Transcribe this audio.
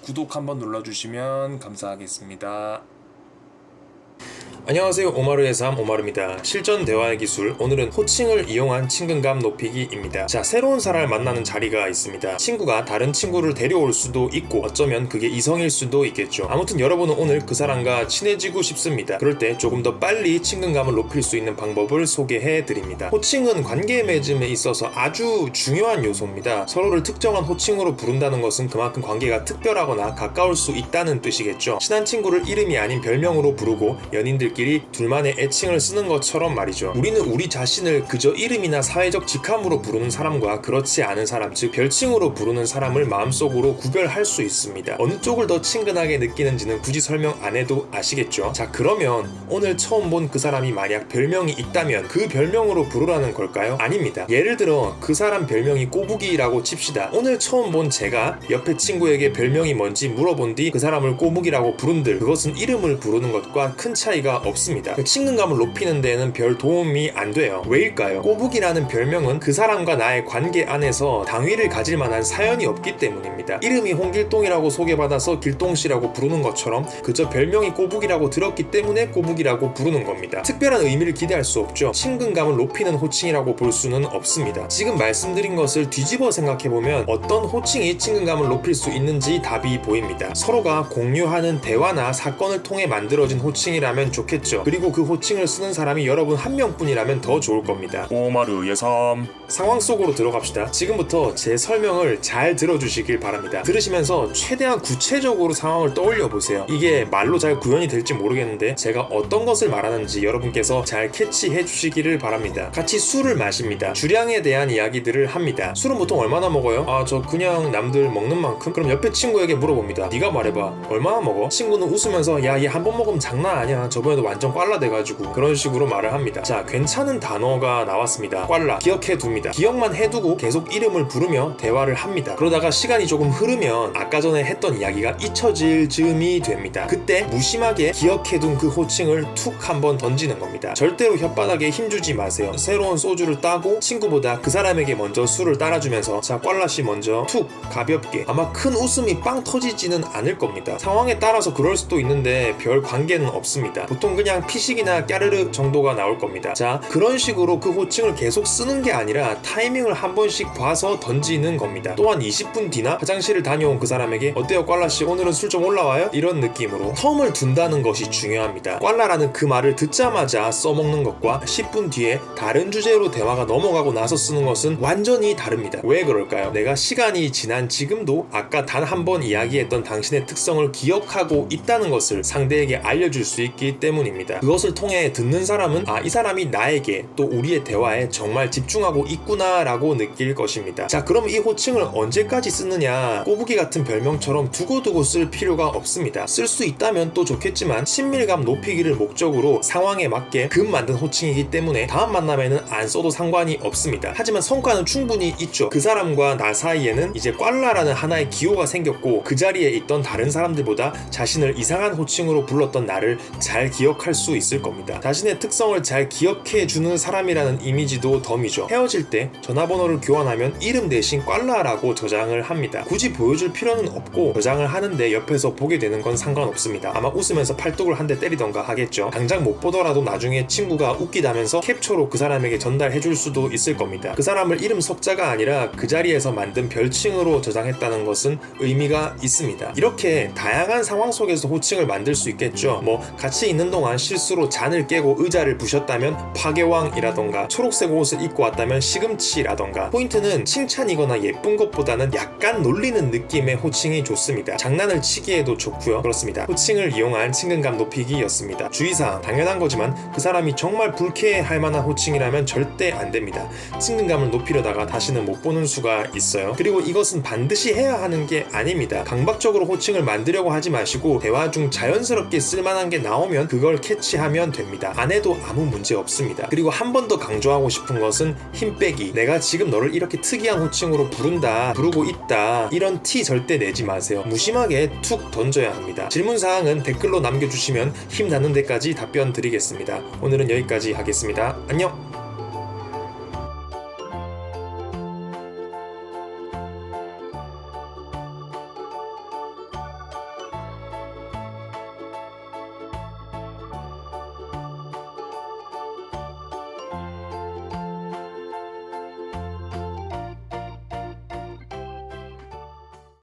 구독 한번 눌러주시면 감사하겠습니다. 안녕하세요. 오마르의 삶 오마르입니다. 실전 대화의 기술, 오늘은 호칭을 이용한 친근감 높이기입니다. 자, 새로운 사람을 만나는 자리가 있습니다. 친구가 다른 친구를 데려올 수도 있고 어쩌면 그게 이성일 수도 있겠죠. 아무튼 여러분은 오늘 그 사람과 친해지고 싶습니다. 그럴 때 조금 더 빨리 친근감을 높일 수 있는 방법을 소개해 드립니다. 호칭은 관계 맺음에 있어서 아주 중요한 요소입니다. 서로를 특정한 호칭으로 부른다는 것은 그만큼 관계가 특별하거나 가까울 수 있다는 뜻이겠죠. 친한 친구를 이름이 아닌 별명으로 부르고 연인들끼리 둘만의 애칭을 쓰는 것처럼 말이죠. 우리는 우리 자신을 그저 이름이나 사회적 직함으로 부르는 사람과 그렇지 않은 사람, 즉 별칭으로 부르는 사람을 마음속으로 구별할 수 있습니다. 어느 쪽을 더 친근하게 느끼는지는 굳이 설명 안 해도 아시겠죠? 자, 그러면 오늘 처음 본 그 사람이 만약 별명이 있다면 그 별명으로 부르라는 걸까요? 아닙니다. 예를 들어 그 사람 별명이 꼬부기라고 칩시다. 오늘 처음 본 제가 옆에 친구에게 별명이 뭔지 물어본 뒤 그 사람을 꼬부기라고 부른들, 그것은 이름을 부르는 것과 큰 차이가 없습니다. 친근감을 높이는 데는 별 도움이 안 돼요. 왜일까요? 꼬부기라는 별명은 그 사람과 나의 관계 안에서 당위를 가질 만한 사연이 없기 때문입니다. 이름이 홍길동이라고 소개받아서 길동씨라고 부르는 것처럼 그저 별명이 꼬부기라고 들었기 때문에 꼬부기라고 부르는 겁니다. 특별한 의미를 기대할 수 없죠. 친근감을 높이는 호칭이라고 볼 수는 없습니다. 지금 말씀드린 것을 뒤집어 생각해보면 어떤 호칭이 친근감을 높일 수 있는지 답이 보입니다. 서로가 공유하는 대화나 사건을 통해 만들어진 호칭이라면 좋겠죠. 그리고 그 호칭을 쓰는 사람이 여러분 한 명뿐이라면 더 좋을 겁니다. 오마르의 삶. 상황 속으로 들어갑시다. 지금부터 제 설명을 잘 들어주시길 바랍니다. 들으시면서 최대한 구체적으로 상황을 떠올려 보세요. 이게 말로 잘 구현이 될지 모르겠는데 제가 어떤 것을 말하는지 여러분께서 잘 캐치해 주시기를 바랍니다. 같이 술을 마십니다. 주량에 대한 이야기들을 합니다. 술은 보통 얼마나 먹어요? 저 그냥 남들 먹는 만큼? 그럼 옆에 친구에게 물어봅니다. 네가 말해봐. 얼마나 먹어? 친구는 웃으면서 야, 얘 한 번 먹으면 장난 아니야. 저번에도 완전 꽐라 돼가지고. 그런 식으로 말을 합니다. 자, 괜찮은 단어가 나왔습니다. 꽐라. 기억해 둡니다. 기억만 해두고 계속 이름을 부르며 대화를 합니다. 그러다가 시간이 조금 흐르면 아까 전에 했던 이야기가 잊혀질 즈음이 됩니다. 그때 무심하게 기억해둔 그 호칭을 툭 한번 던지는 겁니다. 절대로 혓바닥에 힘주지 마세요. 새로운 소주를 따고 친구보다 그 사람에게 먼저 술을 따라주면서 자, 꽐라씨 먼저 툭 가볍게. 아마 큰 웃음이 빵 터지지는 않을 겁니다. 상황에 따라서 그럴 수도 있는데 별 관계는 없습니다. 보통 그냥 피식이나 까르르 정도가 나올 겁니다. 자, 그런 식으로 그 호칭을 계속 쓰는 게 아니라 타이밍을 한 번씩 봐서 던지는 겁니다. 또한 20분 뒤나 화장실을 다녀온 그 사람에게 어때요 꽐라씨, 오늘은 술 좀 올라와요? 이런 느낌으로 텀을 둔다는 것이 중요합니다. 꽐라라는 그 말을 듣자마자 써먹는 것과 10분 뒤에 다른 주제로 대화가 넘어가고 나서 쓰는 것은 완전히 다릅니다. 왜 그럴까요? 내가 시간이 지난 지금도 아까 단 한 번 이야기했던 당신의 특성을 기억하고 있다는 것을 상대에게 알려줄 수 있기 때문입니다. 그것을 통해 듣는 사람은 이 사람이 나에게 또 우리의 대화에 정말 집중하고 있구나 라고 느낄 것입니다. 자, 그럼 이 호칭을 언제까지 쓰느냐? 꼬부기 같은 별명처럼 두고두고 쓸 필요가 없습니다. 쓸 수 있다면 또 좋겠지만 친밀감 높이기를 목적으로 상황에 맞게 급 만든 호칭이기 때문에 다음 만남에는 안 써도 상관이 없습니다. 하지만 성과는 충분히 있죠. 그 사람과 나 사이에는 이제 꽐라라는 하나의 기호가 생겼고 그 자리에 있던 다른 사람들보다 자신을 이상한 호칭으로 불렀던 나를 잘 기억할 수 있을 겁니다. 자신의 특성을 잘 기억해주는 사람이라는 이미지도 덤이죠. 헤어질 때 전화번호를 교환하면 이름 대신 꽐라라고 저장을 합니다. 굳이 보여줄 필요는 없고 저장을 하는데 옆에서 보게 되는 건 상관없습니다. 아마 웃으면서 팔뚝을 한 대 때리던가 하겠죠. 당장 못 보더라도 나중에 친구가 웃기다면서 캡처로 그 사람에게 전달해줄 수도 있을 겁니다. 그 사람을 이름 석자가 아니라 그 자리에서 만든 별칭으로 저장했다는 것은 의미가 있습니다. 이렇게 다양한 상황 속에서 호칭을 만들 수 있겠죠. 같이 있는 동안 실수로 잔을 깨고 의자를 부셨다면 파괴왕이라던가, 초록색 옷을 입고 왔다면 시금치라던가. 포인트는 칭찬이거나 예쁜 것보다는 약간 놀리는 느낌의 호칭이 좋습니다. 장난을 치기에도 좋고요. 그렇습니다. 호칭을 이용한 친근감 높이기였습니다. 주의사항, 당연한 거지만 그 사람이 정말 불쾌해할 만한 호칭이라면 절대 안 됩니다. 친근감을 높이려다가 다시는 못 보는 수가 있어요. 그리고 이것은 반드시 해야 하는 게 아닙니다. 강박적으로 호칭을 만들려고 하지 마시고 대화 중 자연스럽게 쓸만한 게 나오면 그걸 캐치하면 됩니다. 안 해도 아무 문제 없습니다. 그리고 한 번 더 강조하고 싶은 것은 힘 빼기. 내가 지금 너를 이렇게 특이한 호칭으로 부르고 있다, 이런 티 절대 내지 마세요. 무심하게 툭 던져야 합니다. 질문사항은 댓글로 남겨주시면 힘 닿는 데까지 답변 드리겠습니다. 오늘은 여기까지 하겠습니다. 안녕.